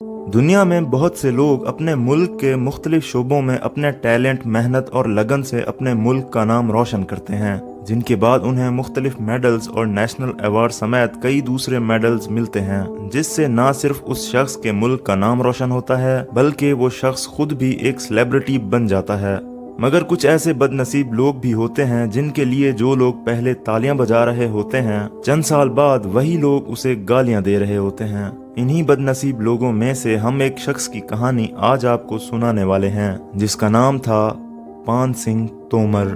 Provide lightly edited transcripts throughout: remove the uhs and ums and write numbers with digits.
दुनिया में बहुत से लोग अपने मुल्क के मुख्तलिफ शोबों में अपने टैलेंट, मेहनत और लगन से अपने मुल्क का नाम रोशन करते हैं, जिनके बाद उन्हें मुख्तलिफ मेडल्स और नेशनल अवार्ड समेत कई दूसरे मेडल्स मिलते हैं, जिससे न सिर्फ उस शख्स के मुल्क का नाम रोशन होता है बल्कि वो शख्स खुद भी एक सेलिब्रिटी बन जाता है। मगर कुछ ऐसे बदनसीब लोग भी होते हैं जिनके लिए जो लोग पहले तालियां बजा रहे होते हैं, चंद साल बाद वही लोग उसे गालियां दे रहे होते हैं। इन्हीं बदनसीब लोगों में से हम एक शख्स की कहानी आज आपको सुनाने वाले हैं, जिसका नाम था पान सिंह तोमर।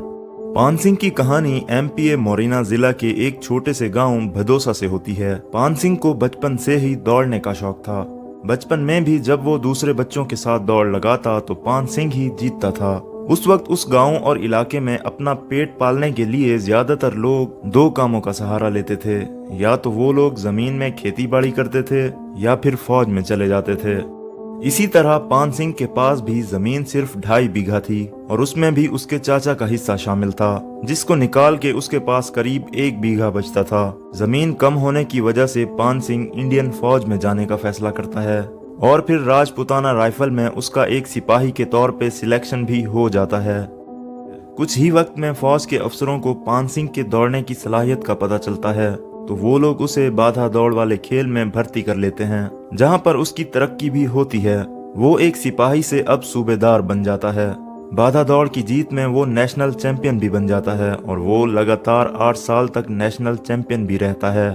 पान सिंह की कहानी एमपीए मोरिना जिला के एक छोटे से गांव भदोसा से होती है। पान सिंह को बचपन से ही दौड़ने का शौक था। बचपन में भी जब वो दूसरे बच्चों के साथ दौड़ लगाता तो पान सिंह ही जीतता था। उस वक्त उस गांव और इलाके में अपना पेट पालने के लिए ज्यादातर लोग दो कामों का सहारा लेते थे। या तो वो लोग जमीन में खेती बाड़ी करते थे या फिर फौज में चले जाते थे। इसी तरह पान सिंह के पास भी जमीन सिर्फ 2.5 बीघा थी और उसमें भी उसके चाचा का हिस्सा शामिल था, जिसको निकाल के उसके पास करीब 1 बीघा बचता था। जमीन कम होने की वजह से पान सिंह इंडियन फौज में जाने का फैसला करता है और फिर राजपुताना राइफल में उसका एक सिपाही के तौर पे सिलेक्शन भी हो जाता है। कुछ ही वक्त में फौज के अफसरों को पान सिंह के दौड़ने की सलाहियत का पता चलता है, तो वो लोग उसे बाधा दौड़ वाले खेल में भर्ती कर लेते हैं, जहां पर उसकी तरक्की भी होती है। वो एक सिपाही से अब सूबेदार बन जाता है। बाधा दौड़ की जीत में वो नेशनल चैंपियन भी बन जाता है और वो लगातार 8 साल तक नेशनल चैंपियन भी रहता है।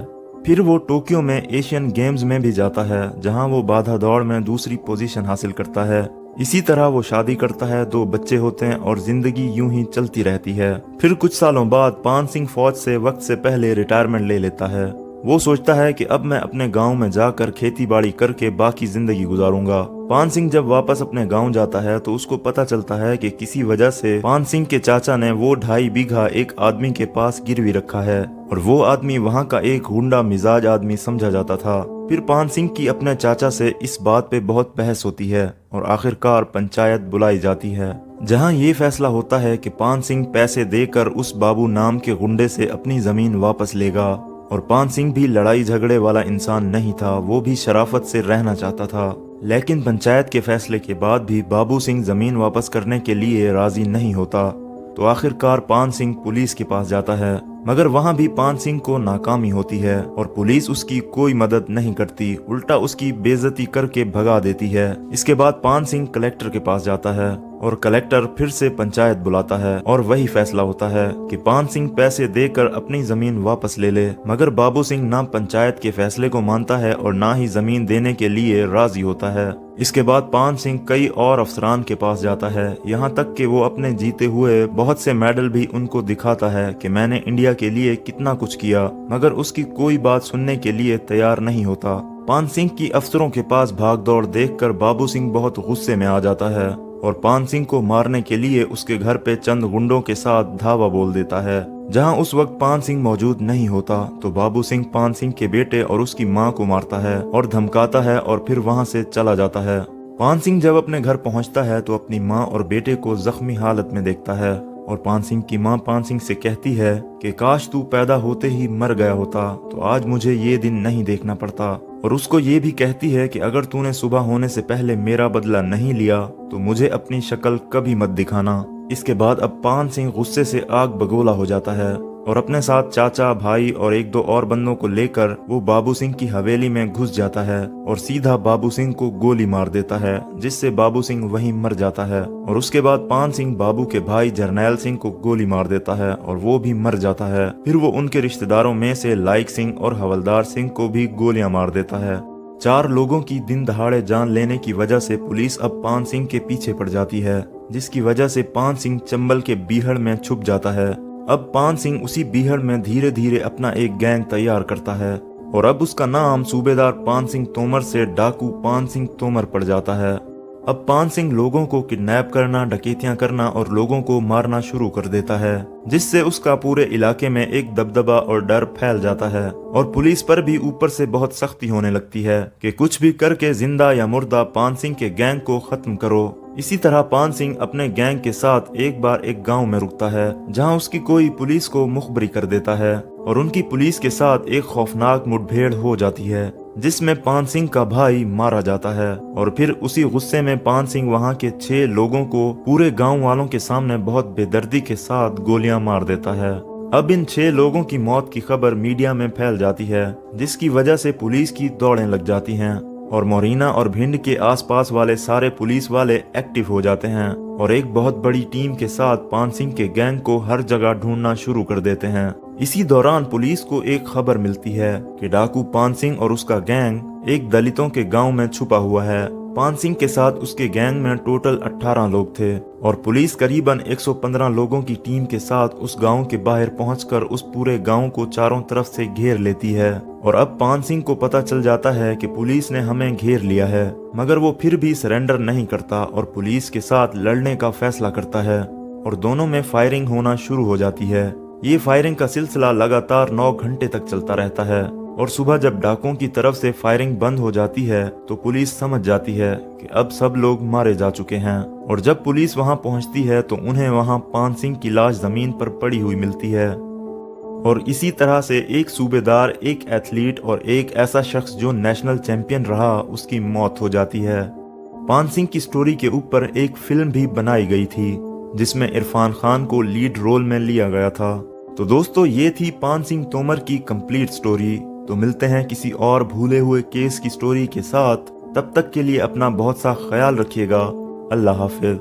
फिर वो टोक्यो में एशियन गेम्स में भी जाता है, जहां वो बाधा दौड़ में दूसरी पोजीशन हासिल करता है। इसी तरह वो शादी करता है, 2 बच्चे होते हैं और जिंदगी यूं ही चलती रहती है। फिर कुछ सालों बाद पान सिंह फौज से वक्त से पहले रिटायरमेंट ले लेता है। वो सोचता है कि अब मैं अपने गांव में जाकर खेती बाड़ी करके बाकी जिंदगी गुजारूंगा। पान सिंह जब वापस अपने गांव जाता है तो उसको पता चलता है कि किसी वजह से पान सिंह के चाचा ने वो 2.5 बीघा एक आदमी के पास गिरवी रखा है और वो आदमी वहां का एक गुंडा मिजाज आदमी समझा जाता था। फिर पान सिंह की अपने चाचा से इस बात पे बहुत बहस होती है और आखिरकार पंचायत बुलाई जाती है, जहां ये फैसला होता है कि पान सिंह पैसे देकर उस बाबू नाम के गुंडे से अपनी जमीन वापस लेगा। और पान सिंह भी लड़ाई झगड़े वाला इंसान नहीं था, वो भी शराफत से रहना चाहता था। लेकिन पंचायत के फैसले के बाद भी बाबू सिंह जमीन वापस करने के लिए राजी नहीं होता, तो आखिरकार पान सिंह पुलिस के पास जाता है, मगर वहां भी पान सिंह को नाकामी होती है और पुलिस उसकी कोई मदद नहीं करती, उल्टा उसकी बेइज्जती करके भगा देती है। इसके बाद पान सिंह कलेक्टर के पास जाता है और कलेक्टर फिर से पंचायत बुलाता है और वही फैसला होता है कि पान सिंह पैसे देकर अपनी जमीन वापस ले ले। मगर बाबू सिंह ना पंचायत के फैसले को मानता है और ना ही जमीन देने के लिए राजी होता है। इसके बाद पान सिंह कई और अफसरान के पास जाता है, यहाँ तक कि वो अपने जीते हुए बहुत से मेडल भी उनको दिखाता है कि मैंने इंडिया के लिए कितना कुछ किया, मगर उसकी कोई बात सुनने के लिए तैयार नहीं होता। पान सिंह की अफसरों के पास भाग दौड़ देखकर बाबू सिंह बहुत गुस्से में आ जाता है और पान सिंह को मारने के लिए उसके घर पे चंद गुंडों के साथ धावा बोल देता है। जहां उस वक्त पान सिंह मौजूद नहीं होता, तो बाबू सिंह पान सिंह के बेटे और उसकी मां को मारता है और धमकाता है और फिर वहां से चला जाता है। पान सिंह जब अपने घर पहुंचता है तो अपनी मां और बेटे को जख्मी हालत में देखता है और पान सिंह की मां पान सिंह से कहती है कि काश तू पैदा होते ही मर गया होता तो आज मुझे ये दिन नहीं देखना पड़ता। और उसको ये भी कहती है कि अगर तूने सुबह होने से पहले मेरा बदला नहीं लिया तो मुझे अपनी शक्ल कभी मत दिखाना। इसके बाद अब पान सिंह गुस्से से आग बगोला हो जाता है और अपने साथ चाचा, भाई और 1-2 और बंदों को लेकर वो बाबू सिंह की हवेली में घुस जाता है और सीधा बाबू सिंह को गोली मार देता है, जिससे बाबू सिंह वहीं मर जाता है। और उसके बाद पान सिंह बाबू के भाई जरनैल सिंह को गोली मार देता है और वो भी मर जाता है। फिर वो उनके रिश्तेदारों में से लाइक सिंह और हवलदार सिंह को भी गोलियां मार देता है। 4 लोगों की दिन दहाड़े जान लेने की वजह से पुलिस अब पान सिंह के पीछे पड़ जाती है, जिसकी वजह से पान सिंह चंबल के बीहड़ में छुप जाता है। अब पान सिंह उसी बीहड़ में धीरे धीरे अपना एक गैंग तैयार करता है और अब उसका नाम सूबेदार पान सिंह तोमर से डाकू पान सिंह तोमर पड़ जाता है। अब पान सिंह लोगों को किडनैप करना, डकैतियां करना और लोगों को मारना शुरू कर देता है, जिससे उसका पूरे इलाके में एक दबदबा और डर फैल जाता है और पुलिस पर भी ऊपर से बहुत सख्ती होने लगती है कि कुछ भी करके जिंदा या मुर्दा पान सिंह के गैंग को खत्म करो। इसी तरह पान सिंह अपने गैंग के साथ एक बार एक गांव में रुकता है, जहां उसकी कोई पुलिस को मुखबरी कर देता है और उनकी पुलिस के साथ एक खौफनाक मुठभेड़ हो जाती है, जिसमें पान सिंह का भाई मारा जाता है। और फिर उसी गुस्से में पान सिंह वहां के 6 लोगों को पूरे गांव वालों के सामने बहुत बेदर्दी के साथ गोलियां मार देता है। अब इन 6 लोगों की मौत की खबर मीडिया में फैल जाती है, जिसकी वजह से पुलिस की दौड़ें लग जाती हैं और मोरीना और भिंड के आसपास वाले सारे पुलिस वाले एक्टिव हो जाते हैं और एक बहुत बड़ी टीम के साथ पान सिंह के गैंग को हर जगह ढूंढना शुरू कर देते हैं। इसी दौरान पुलिस को एक खबर मिलती है कि डाकू पान सिंह और उसका गैंग एक दलितों के गांव में छुपा हुआ है। पान सिंह के साथ उसके गैंग में टोटल 18 लोग थे और पुलिस करीबन 115 लोगों की टीम के साथ उस गांव के बाहर पहुंचकर उस पूरे गांव को चारों तरफ से घेर लेती है। और अब पान सिंह को पता चल जाता है कि पुलिस ने हमें घेर लिया है, मगर वो फिर भी सरेंडर नहीं करता और पुलिस के साथ लड़ने का फैसला करता है और दोनों में फायरिंग होना शुरू हो जाती है। ये फायरिंग का सिलसिला लगातार 9 घंटे तक चलता रहता है और सुबह जब डाकुओं की तरफ से फायरिंग बंद हो जाती है तो पुलिस समझ जाती है कि अब सब लोग मारे जा चुके हैं। और जब पुलिस वहां पहुंचती है तो उन्हें वहां पान सिंह की लाश जमीन पर पड़ी हुई मिलती है। और इसी तरह से एक सूबेदार, एक एथलीट और एक ऐसा शख्स जो नेशनल चैंपियन रहा, उसकी मौत हो जाती है। पान सिंह की स्टोरी के ऊपर एक फिल्म भी बनाई गई थी जिसमें इरफान खान को लीड रोल में लिया गया था। तो दोस्तों, ये थी पान सिंह तोमर की कंप्लीट स्टोरी। तो मिलते हैं किसी और भूले हुए केस की स्टोरी के साथ। तब तक के लिए अपना बहुत सा ख्याल रखिएगा। अल्लाह हाफिज।